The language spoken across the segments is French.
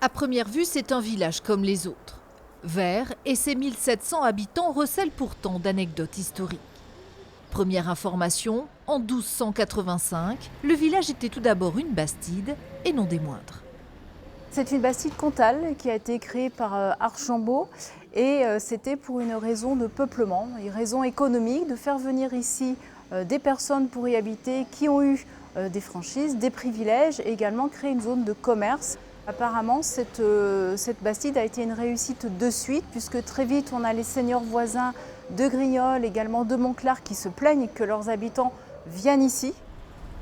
À première vue, c'est un village comme les autres. Vert et ses 1700 habitants recèlent pourtant d'anecdotes historiques. Première information, en 1285, le village était tout d'abord une bastide et non des moindres. C'est une bastide comtale qui a été créée par Archambault et c'était pour une raison de peuplement, une raison économique, de faire venir ici des personnes pour y habiter qui ont eu des franchises, des privilèges et également créer une zone de commerce. Apparemment, cette bastide a été une réussite de suite puisque très vite on a les seigneurs voisins de Grignols, également de Montclar qui se plaignent que leurs habitants viennent ici.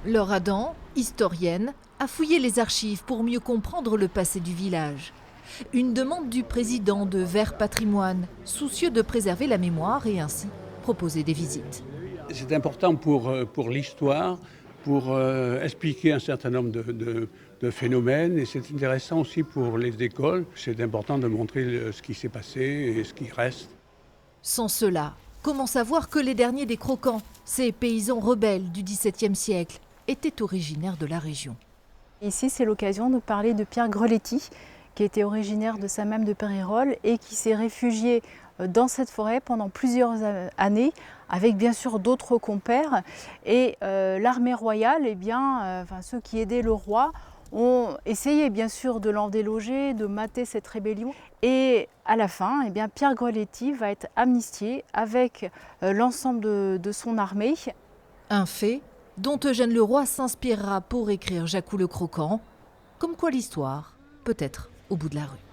Laure Adam, historienne, a fouillé les archives pour mieux comprendre le passé du village. Une demande du président de Vert Patrimoine, soucieux de préserver la mémoire et ainsi proposer des visites. C'est important pour l'histoire, pour expliquer un certain nombre de phénomènes et c'est intéressant aussi pour les écoles. C'est important de montrer ce qui s'est passé et ce qui reste. Sans cela, comment savoir que les derniers des Croquants, ces paysans rebelles du XVIIe siècle, étaient originaires de la région? Ici, c'est l'occasion de parler de Pierre Greletty, qui était originaire de Saint-Même de Pérérol et qui s'est réfugié dans cette forêt pendant plusieurs années, avec bien sûr d'autres compères. Et l'armée royale, ceux qui aidaient le roi, ont essayé bien sûr de l'en déloger, de mater cette rébellion. Et à la fin, Pierre Greletty va être amnistié avec l'ensemble de son armée. Un fait dont Eugène Leroy s'inspirera pour écrire Jacou le Croquant, comme quoi l'histoire peut être au bout de la rue.